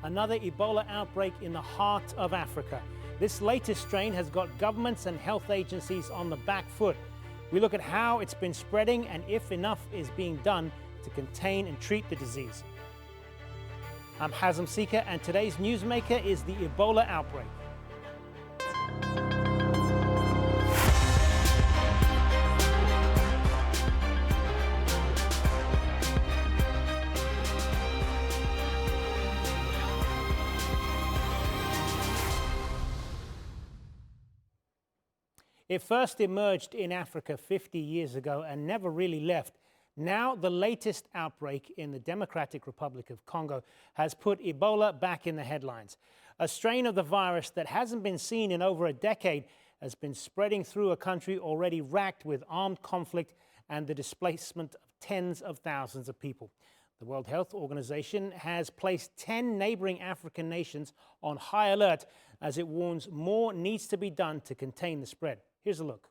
another Ebola outbreak in the heart of Africa. This latest strain has got governments and health agencies on the back foot. We look at how it's been spreading and if enough is being done to contain and treat the disease. I'm Hazem Sika, and today's Newsmaker is the Ebola outbreak. It first emerged in Africa 50 years ago and never really left. Now, the latest outbreak in the Democratic Republic of Congo has put Ebola back in the headlines. A strain of the virus that hasn't been seen in over a decade has been spreading through a country already racked with armed conflict and the displacement of tens of thousands of people. The World Health Organization has placed 10 neighboring African nations on high alert as it warns more needs to be done to contain the spread. Here's a look.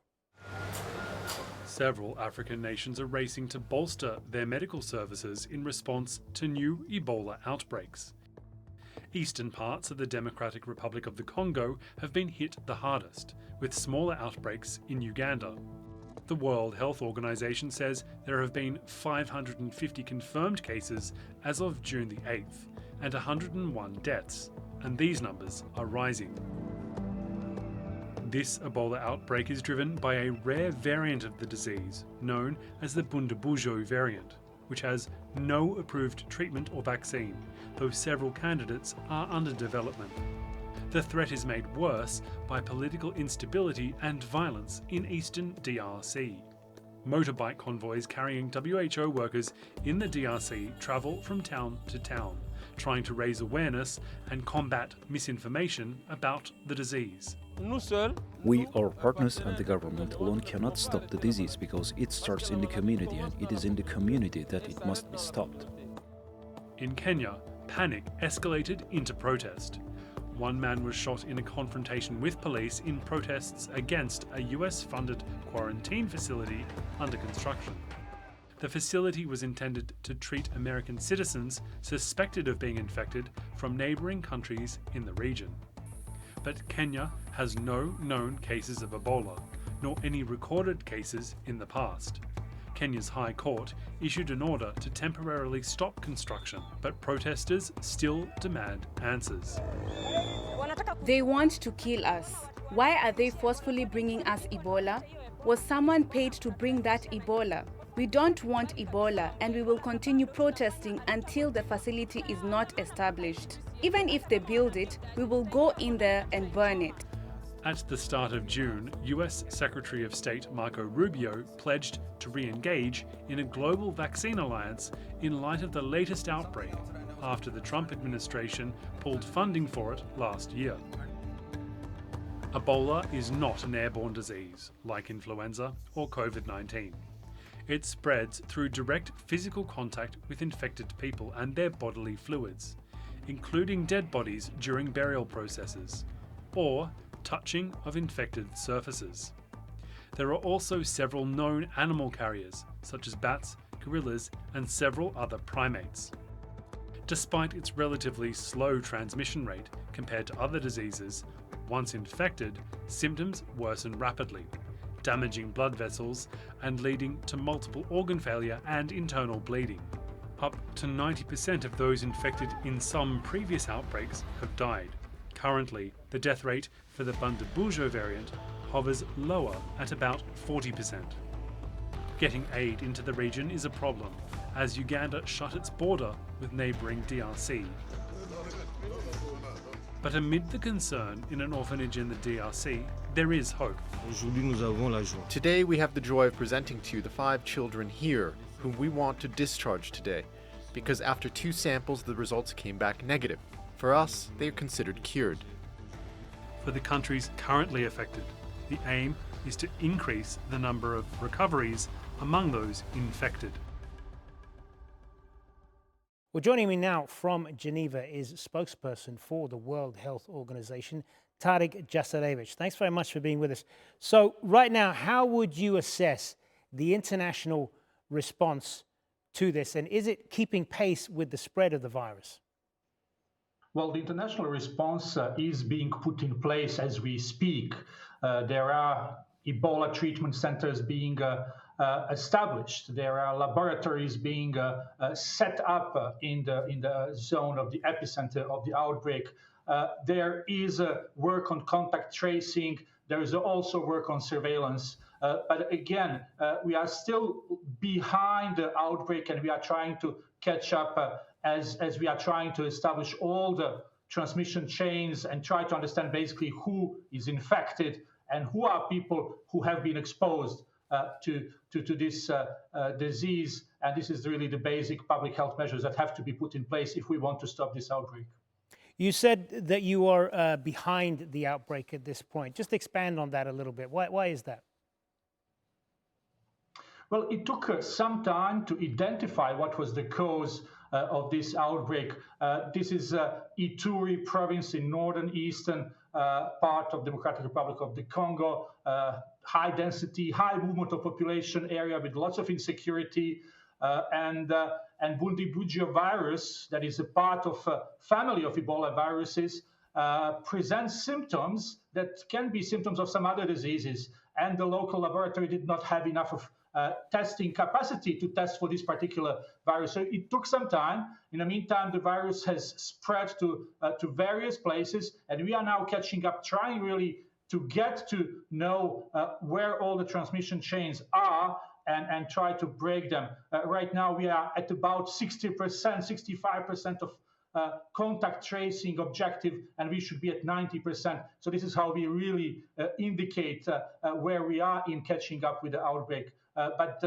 Several African nations are racing to bolster their medical services in response to new Ebola outbreaks. Eastern parts of the Democratic Republic of the Congo have been hit the hardest, with smaller outbreaks in Uganda. The World Health Organization says there have been 550 confirmed cases as of June the 8th and 101 deaths, and these numbers are rising. This Ebola outbreak is driven by a rare variant of the disease, known as the Bundabujo variant, which has no approved treatment or vaccine, though several candidates are under development. The threat is made worse by political instability and violence in eastern DRC. Motorbike convoys carrying WHO workers in the DRC travel from town to town, trying to raise awareness and combat misinformation about the disease. We, our partners and the government alone cannot stop the disease because it starts in the community, and it is in the community that it must be stopped. In Kenya, panic escalated into protest. One man was shot in a confrontation with police in protests against a US-funded quarantine facility under construction. The facility was intended to treat American citizens suspected of being infected from neighbouring countries in the region. But Kenya has no known cases of Ebola, nor any recorded cases in the past. Kenya's High Court issued an order to temporarily stop construction, but protesters still demand answers. They want to kill us. Why are they forcefully bringing us Ebola? Was someone paid to bring that Ebola? We don't want Ebola, and we will continue protesting until the facility is not established. Even if they build it, we will go in there and burn it. At the start of June, US Secretary of State Marco Rubio pledged to re-engage in a global vaccine alliance in light of the latest outbreak after the Trump administration pulled funding for it last year. Ebola is not an airborne disease like influenza or COVID-19. It spreads through direct physical contact with infected people and their bodily fluids, including dead bodies during burial processes, or touching of infected surfaces. There are also several known animal carriers, such as bats, gorillas, and several other primates. Despite its relatively slow transmission rate compared to other diseases, once infected, symptoms worsen rapidly, damaging blood vessels and leading to multiple organ failure and internal bleeding. Up to 90% of those infected in some previous outbreaks have died. Currently, the death rate for the Bundabujo variant hovers lower at about 40%. Getting aid into the region is a problem, as Uganda shut its border with neighbouring DRC. But amid the concern in an orphanage in the DRC, there is hope. Today we have the joy of presenting to you the 5 children here whom we want to discharge today, because after 2 samples the results came back negative. For us, they are considered cured. For the countries currently affected, the aim is to increase the number of recoveries among those infected. Well, joining me now from Geneva is spokesperson for the World Health Organization, Tarik Jasarevic. Thanks very much for being with us. So right now, how would you assess the international response to this, and is it keeping pace with the spread of the virus? Well, the international response is being put in place as we speak. There are Ebola treatment centers being established. There are laboratories being set up in the zone of the epicenter of the outbreak. There is work on contact tracing. There is also work on surveillance. But again, we are still behind the outbreak, and we are trying to catch up as we are trying to establish all the transmission chains and try to understand basically who is infected and who are people who have been exposed to this disease. And this is really the basic public health measures that have to be put in place if we want to stop this outbreak. You said that you are behind the outbreak at this point. Just expand on that a little bit. Why is that? Well, it took some time to identify what was the cause of this outbreak. This is Ituri province in northern eastern part of Democratic Republic of the Congo. High density, high movement of population area with lots of insecurity. And Bundibugyo virus, that is a part of a family of Ebola viruses, presents symptoms that can be symptoms of some other diseases. And the local laboratory did not have enough of testing capacity to test for this particular virus. So it took some time. In the meantime, the virus has spread to various places, and we are now catching up, trying really to get to know where all the transmission chains are and try to break them. Right now, we are at about 60%, 65% of contact tracing objective, and we should be at 90%. So this is how we really indicate where we are in catching up with the outbreak. But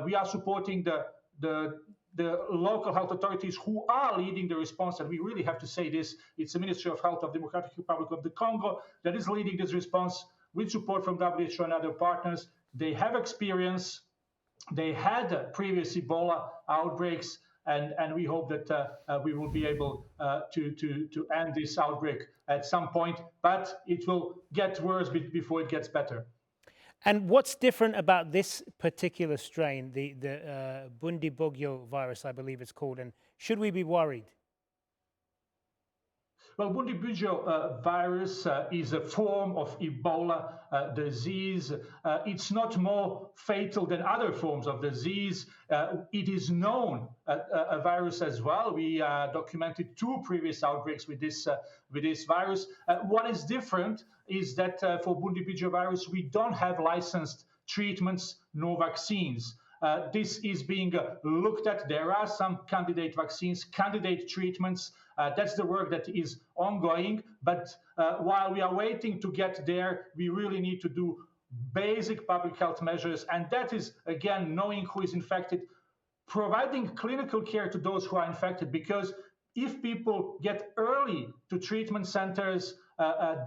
we are supporting the local health authorities who are leading the response, and we really have to say this. It's the Ministry of Health of Democratic Republic of the Congo that is leading this response with support from WHO and other partners. They have experience. They had previous Ebola outbreaks, and we hope that we will be able to end this outbreak at some point, but it will get worse before it gets better. And what's different about this particular strain, the Bundibugyo virus, I believe it's called, and should we be worried? Well, Bundibugyo virus is a form of Ebola disease. It's not more fatal than other forms of disease. It is known a virus as well. We documented 2 previous outbreaks with this virus. What is different is that for Bundibugyo virus, we don't have licensed treatments nor vaccines. This is being looked at. There are some candidate vaccines, candidate treatments. That's the work that is ongoing. But while we are waiting to get there, we really need to do basic public health measures. And that is, again, knowing who is infected, providing clinical care to those who are infected. Because if people get early to treatment centers,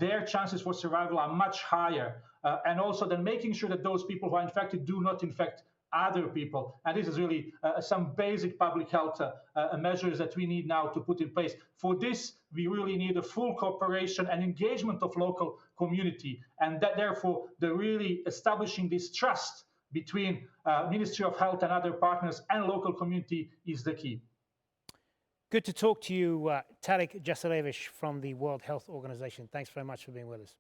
their chances for survival are much higher. And also then making sure that those people who are infected do not infect other people. And this is really some basic public health measures that we need now to put in place. For this, we really need a full cooperation and engagement of local community. And that therefore, the really establishing this trust between Ministry of Health and other partners and local community is the key. Good to talk to you, Tarik Jasarevic from the World Health Organization. Thanks very much for being with us.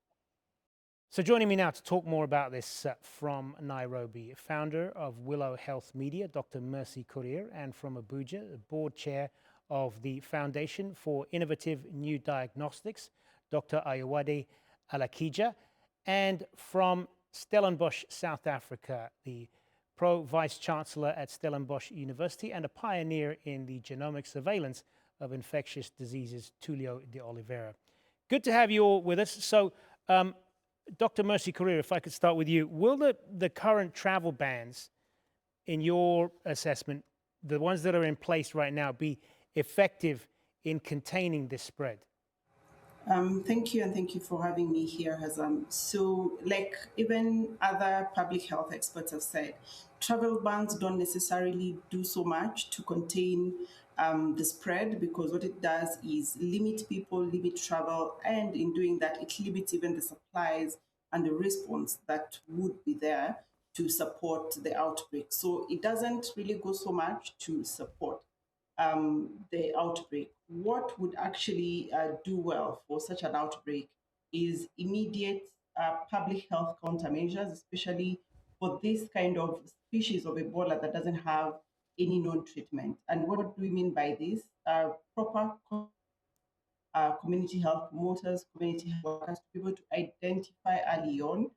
So joining me now to talk more about this from Nairobi, founder of Willow Health Media, Dr. Mercy Korir, and from Abuja, the board chair of the Foundation for Innovative New Diagnostics, Dr. Ayoade Alakija, and from Stellenbosch, South Africa, the Pro-Vice Chancellor at Stellenbosch University and a pioneer in the genomic surveillance of infectious diseases, Tulio de Oliveira. Good to have you all with us. So, Dr. Mercy Korir, if I could start with you, will the current travel bans, in your assessment, the ones that are in place right now, be effective in containing this spread? Thank you, and thank you for having me here, Hazam. So, like even other public health experts have said, travel bans don't necessarily do so much to contain the spread, because what it does is limit people, limit travel, and in doing that, it limits even the supplies and the response that would be there to support the outbreak. So it doesn't really go so much to support the outbreak. What would actually do well for such an outbreak is immediate public health countermeasures, especially for this kind of species of Ebola that doesn't have any known treatment. And what do we mean by this? Proper community health promoters, community health workers to be able to identify early on,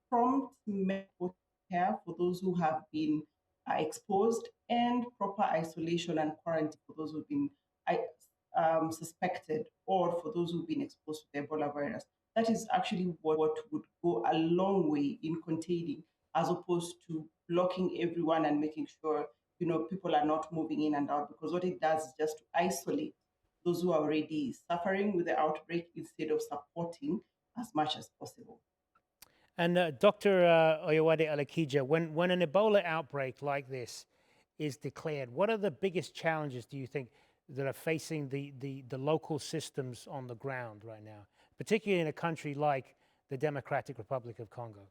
prompt medical care for those who have been exposed, and proper isolation and quarantine for those who've been suspected or for those who've been exposed to the Ebola virus. That is actually what would go a long way in containing, as opposed to blocking everyone and making sure people are not moving in and out. Because what it does is just to isolate those who are already suffering with the outbreak instead of supporting as much as possible. And Dr. Ayoade Alakija, when an Ebola outbreak like this is declared, what are the biggest challenges, do you think, that are facing the local systems on the ground right now, particularly in a country like the Democratic Republic of Congo?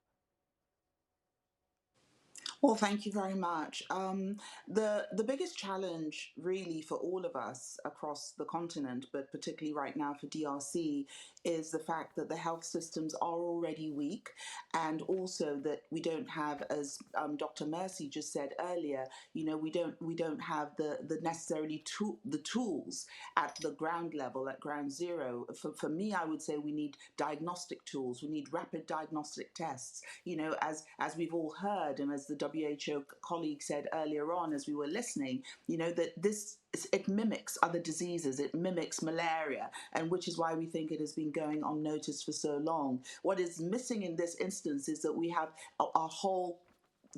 Well, thank you very much. The biggest challenge, really, for all of us across the continent, but particularly right now for DRC, is the fact that the health systems are already weak, and also that we don't have, as Dr. Mercy just said earlier, we don't have the necessarily the tools at the ground level, at ground zero. For me, I would say we need diagnostic tools. We need rapid diagnostic tests. As we've all heard, and as the WHO colleague said earlier on as we were listening, that it mimics other diseases, it mimics malaria, and which is why we think it has been going unnoticed for so long. What is missing in this instance is that we have our whole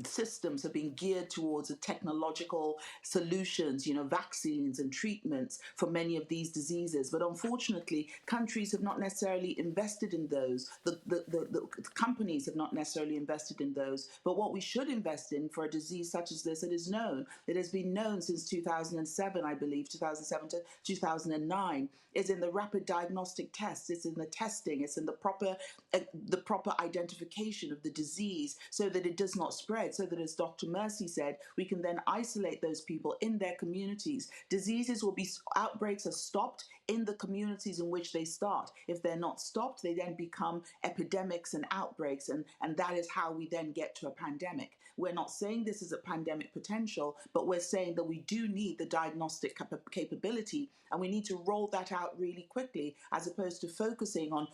systems have been geared towards a technological solutions, vaccines and treatments for many of these diseases. But unfortunately, countries have not necessarily invested in those. The companies have not necessarily invested in those. But what we should invest in for a disease such as this, it has been known since 2007, I believe, 2007 to 2009, is in the rapid diagnostic tests. It's in the testing. It's in the proper identification of the disease so that it does not spread. So that, as Dr. Mercy said, we can then isolate those people in their communities. Outbreaks are stopped in the communities in which they start. If they're not stopped, they then become epidemics and outbreaks, and that is how we then get to a pandemic. We're not saying this is a pandemic potential, but we're saying that we do need the diagnostic capability, and we need to roll that out really quickly, as opposed to focusing on,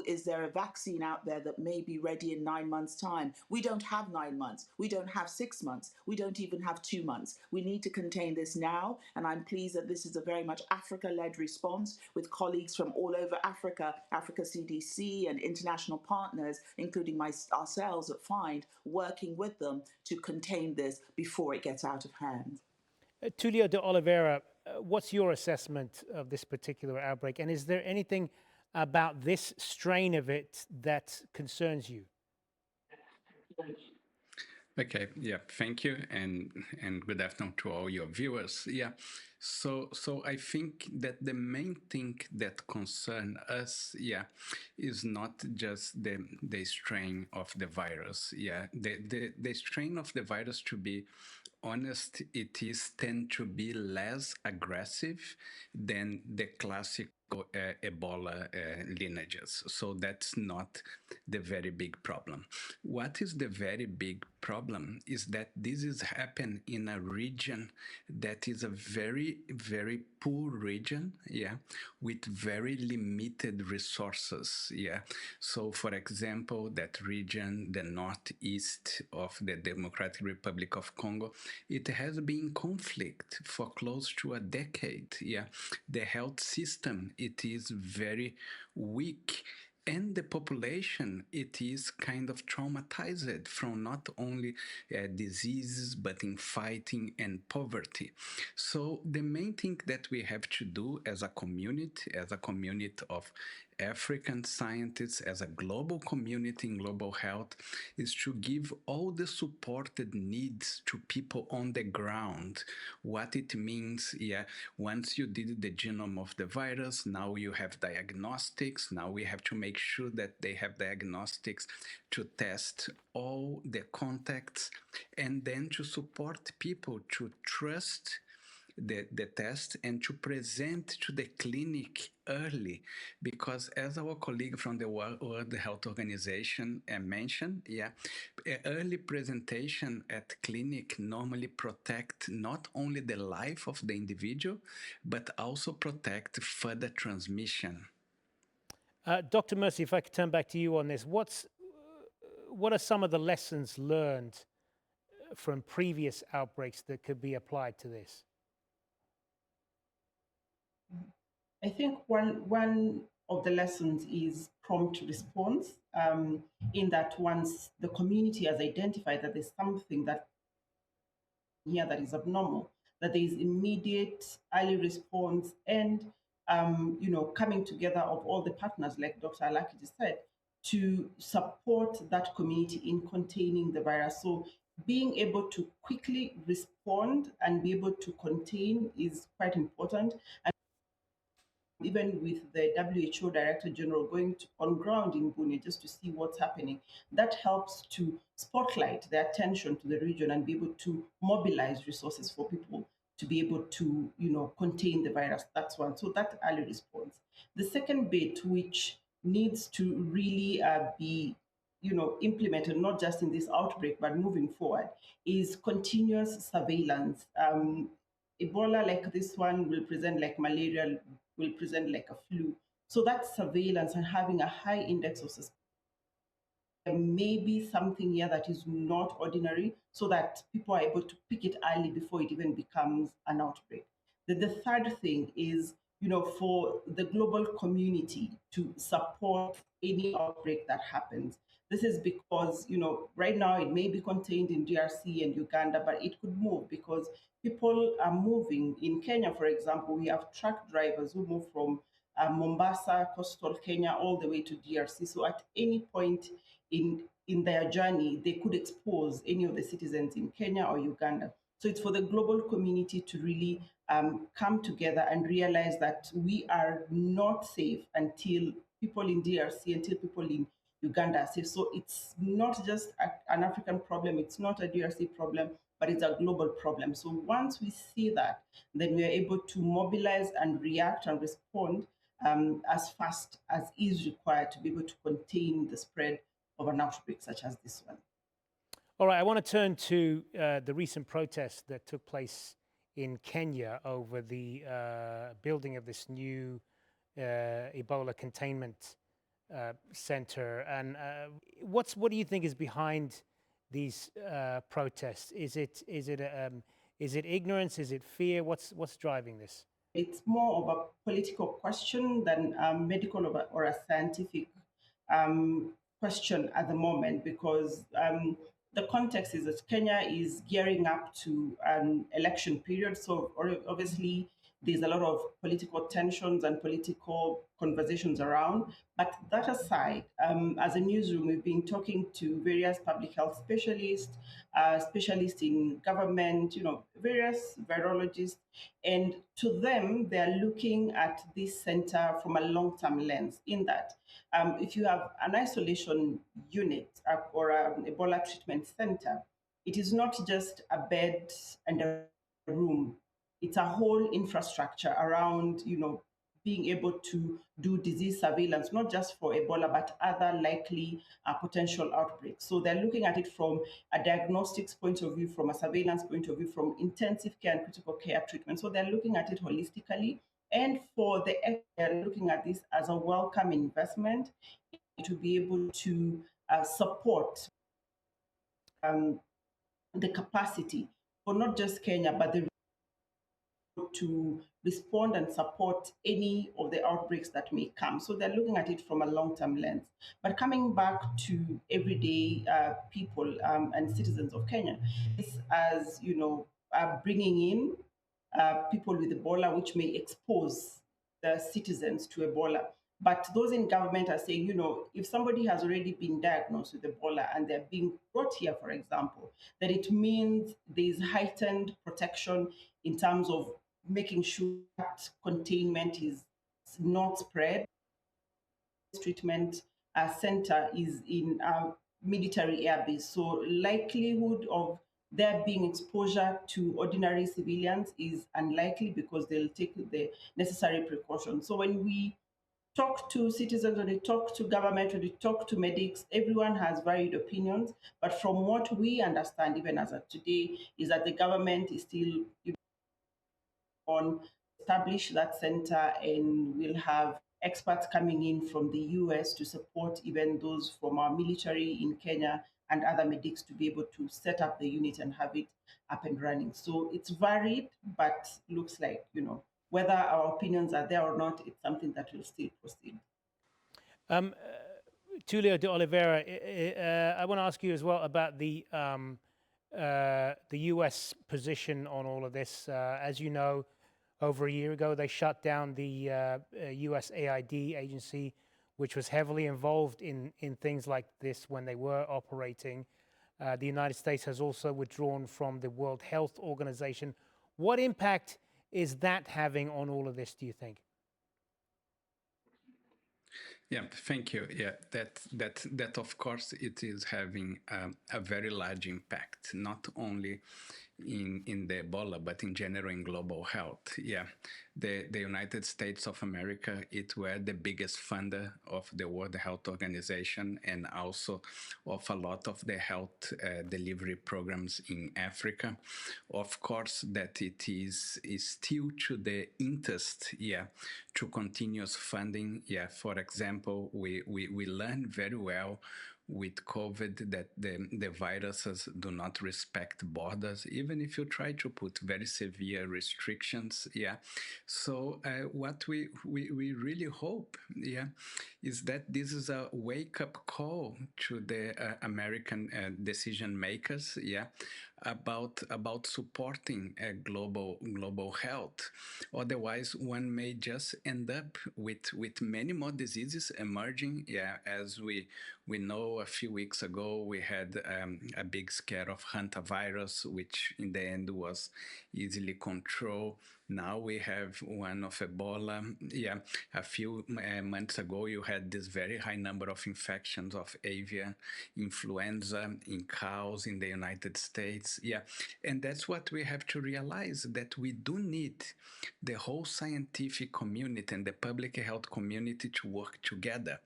is there a vaccine out there that may be ready in 9 months' time? We don't have 9 months. We don't have 6 months. We don't even have 2 months. We need to contain this now, and I'm pleased that this is a very much Africa-led response with colleagues from all over Africa, Africa CDC and international partners, including ourselves at FIND, working with them to contain this before it gets out of hand. Tulio de Oliveira, what's your assessment of this particular outbreak? And is there anything about this strain of it that concerns you? Okay, yeah, thank you, and good afternoon to all your viewers. Yeah, so I think that the main thing that concerns us, is not just the strain of the virus. Yeah, the strain of the virus, to be honest, tend to be less aggressive than the classic Ebola lineages. So that's not the very big problem. What is the very big problem is that this is happening in a region that is a very, very poor region, with very limited resources, So, for example, that region, the northeast of the Democratic Republic of Congo, it has been in conflict for close to a decade, The health system, it is very weak. And the population, it is kind of traumatized from not only diseases, but in fighting and poverty. So the main thing that we have to do as a community of African scientists, as a global community in global health, is to give all the supported needs to people on the ground. What it means, once you did the genome of the virus, now you have diagnostics. Now we have to make sure that they have diagnostics to test all the contacts, and then to support people to trust the test and to present to the clinic early, because as our colleague from the World Health Organization mentioned, early presentation at clinic normally protect not only the life of the individual, but also protect further transmission. Dr. Mercy, if I could turn back to you on this, what are some of the lessons learned from previous outbreaks that could be applied to this? I think one of the lessons is prompt response, in that once the community has identified that there's something that here that is abnormal, that there is immediate early response and coming together of all the partners, like Dr. Alakija said, to support that community in containing the virus. So being able to quickly respond and be able to contain is quite important. And even with the WHO Director General going on ground in Bunia just to see what's happening, that helps to spotlight the attention to the region and be able to mobilize resources for people to be able to, contain the virus. That's one. So that early response. The second bit, which needs to really be implemented, not just in this outbreak, but moving forward, is continuous surveillance. Ebola, like this one, will present like malaria, will present like a flu. So that surveillance and having a high index of suspicion, there may be something here that is not ordinary, so that people are able to pick it early before it even becomes an outbreak. The third thing is, for the global community to support any outbreak that happens. This is because, right now it may be contained in DRC and Uganda, but it could move because people are moving. In Kenya, for example, we have truck drivers who move from Mombasa, coastal Kenya, all the way to DRC. So at any point in their journey, they could expose any of the citizens in Kenya or Uganda. So it's for the global community to really come together and realize that we are not safe until people in DRC, until people in Uganda are safe. So it's not just an African problem, it's not a DRC problem, but it's a global problem. So once we see that, then we are able to mobilize and react and respond as fast as is required to be able to contain the spread of an outbreak such as this one. All right, I want to turn to the recent protests that took place in Kenya over the building of this new Ebola containment center. And what do you think is behind these protests? Is it ignorance? Is it fear? What's driving this? It's more of a political question than a medical or a scientific question at the moment, because the context is that Kenya is gearing up to an election period. So obviously there's a lot of political tensions and political conversations around. But that aside, as a newsroom, we've been talking to various public health specialists, specialists in government, various virologists. And to them, they're looking at this center from a long-term lens, in that if you have an isolation unit or an Ebola treatment center, it is not just a bed and a room. It's a whole infrastructure around, being able to do disease surveillance, not just for Ebola, but other likely potential outbreaks. So they're looking at it from a diagnostics point of view, from a surveillance point of view, from intensive care and critical care treatment. So they're looking at it holistically. And for the they're looking at this as a welcome investment to be able to support the capacity for not just Kenya, but to respond and support any of the outbreaks that may come. So they're looking at it from a long-term lens. But coming back to everyday people and citizens of Kenya, this as, bringing in people with Ebola, which may expose the citizens to Ebola. But those in government are saying, if somebody has already been diagnosed with Ebola and they're being brought here, for example, that it means there's heightened protection in terms of making sure that containment is not spread. Treatment center is in a military airbase, so likelihood of there being exposure to ordinary civilians is unlikely because they'll take the necessary precautions. So when we talk to citizens, when they talk to government, when they talk to medics, everyone has varied opinions. But from what we understand, even as of today, is that the government is still on establish that center, and we'll have experts coming in from the US to support even those from our military in Kenya and other medics to be able to set up the unit and have it up and running. So it's varied, but looks like, whether our opinions are there or not, it's something that will still proceed. Tulio de Oliveira, I want to ask you as well about the U.S. position on all of this. As you know, over a year ago, they shut down the USAID agency, which was heavily involved in things like this when they were operating. The United States has also withdrawn from the World Health Organization. What impact is that having on all of this, do you think? Yeah, thank you. Yeah, that of course it is having a very large impact, not only in the Ebola, but in general in global health. Yeah, the United States of America, it were the biggest funder of the World Health Organization and also of a lot of the health delivery programs in Africa. Of course, that it is still to the interest, yeah, to continuous funding. Yeah, for example, we learn very well with COVID that the viruses do not respect borders, even if you try to put very severe restrictions. Yeah. So what we really hope, yeah, is that this is a wake-up call to the American decision makers, yeah, about supporting global health. Otherwise, one may just end up with many more diseases emerging. Yeah, as we know, a few weeks ago we had a big scare of hantavirus, which in the end was easily controlled. Now we have one of Ebola. Yeah, a few months ago you had this very high number of infections of avian influenza in cows in the United States. Yeah, and that's what we have to realize, that we do need the whole scientific community and the public health community to work together.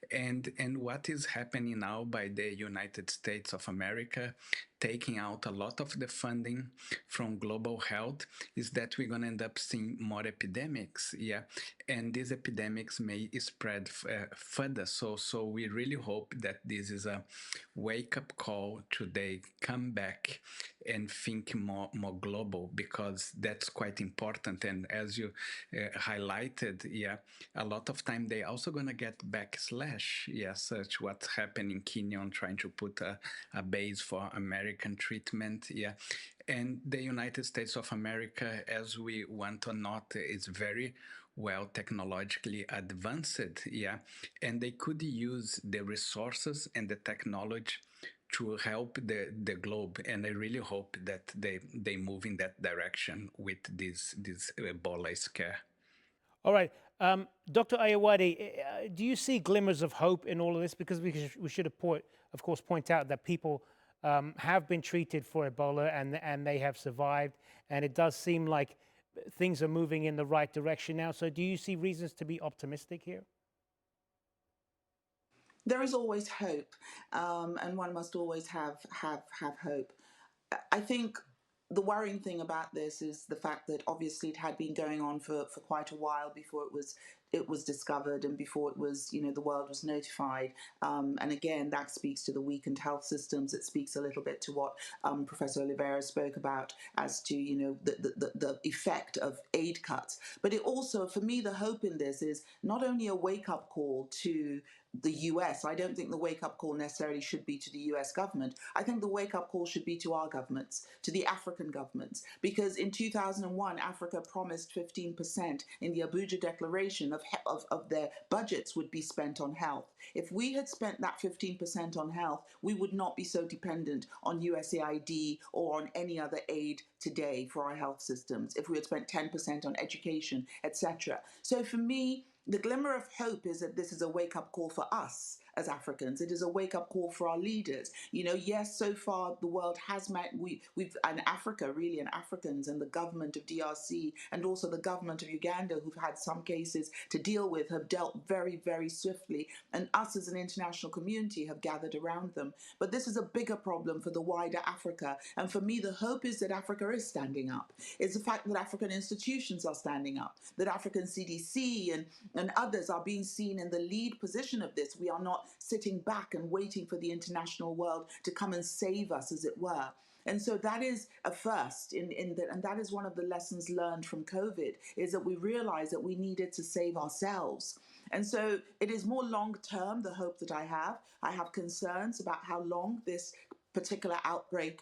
And what is happening now by the United States of America, taking out a lot of the funding from global health, is that we're going to end up seeing more epidemics. Yeah, and these epidemics may spread further. So we really hope that this is a wake-up call to they come back and think more global, because that's quite important. And as you highlighted, yeah, a lot of time they also going to get backslash, yeah, such what's happened in Kenya on trying to put a base for American treatment, yeah. And the United States of America, as we want or not, is very well technologically advanced, yeah, and they could use the resources and the technology to help the globe. And I really hope that they move in that direction with this Ebola scare. All right. Dr. Ayoade, do you see glimmers of hope in all of this? Because we should, of course, point out that people have been treated for Ebola and they have survived. And it does seem like things are moving in the right direction now. So do you see reasons to be optimistic here? There is always hope, and one must always have hope. I think the worrying thing about this is the fact that obviously it had been going on for quite a while before it was discovered and before it was, the world was notified. And again, that speaks to the weakened health systems. It speaks a little bit to what Professor Oliveira spoke about as to, the effect of aid cuts. But it also, for me, the hope in this is not only a wake-up call to the US. I don't think the wake-up call necessarily should be to the US government. I think the wake-up call should be to our governments, to the African governments, because in 2001, Africa promised 15% in the Abuja Declaration of their budgets would be spent on health. If we had spent that 15% on health, we would not be so dependent on USAID or on any other aid today for our health systems. If we had spent 10% on education, etc. So for me, the glimmer of hope is that this is a wake-up call for us as Africans. It is a wake-up call for our leaders. You know, yes, so far the world has met, we've and Africa really, and Africans and the government of DRC and also the government of Uganda, who've had some cases to deal with, have dealt very, very swiftly, and us as an international community have gathered around them. But this is a bigger problem for the wider Africa, and for me the hope is that Africa is standing up. It's the fact that African institutions are standing up, that African CDC and others are being seen in the lead position of this. We are not sitting back and waiting for the international world to come and save us, as it were. And so that is a first and that is one of the lessons learned from COVID, is that we realized that we needed to save ourselves. And so it is more long term, the hope that I have. I have concerns about how long this particular outbreak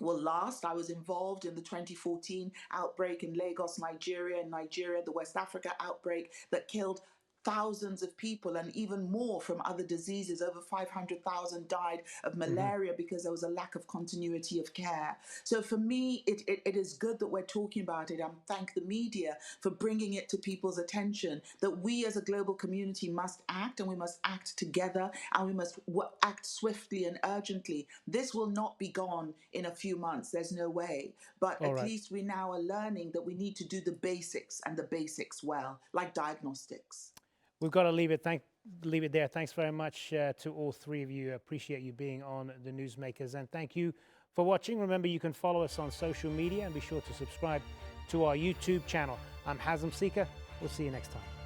will last. I was involved in the 2014 outbreak in Lagos, Nigeria, the West Africa outbreak that killed thousands of people and even more from other diseases. Over 500,000 died of malaria because there was a lack of continuity of care. So for me, it is good that we're talking about it. I thank the media for bringing it to people's attention, that we as a global community must act, and we must act together, and we must act swiftly and urgently. This will not be gone in a few months. There's no way. But at least we now are learning that we need to do the basics, and the basics well, like diagnostics. We've got to leave it there. Thanks very much to all three of you. I appreciate you being on the Newsmakers, and thank you for watching. Remember, you can follow us on social media and be sure to subscribe to our YouTube channel. I'm Hazem Sika. We'll see you next time.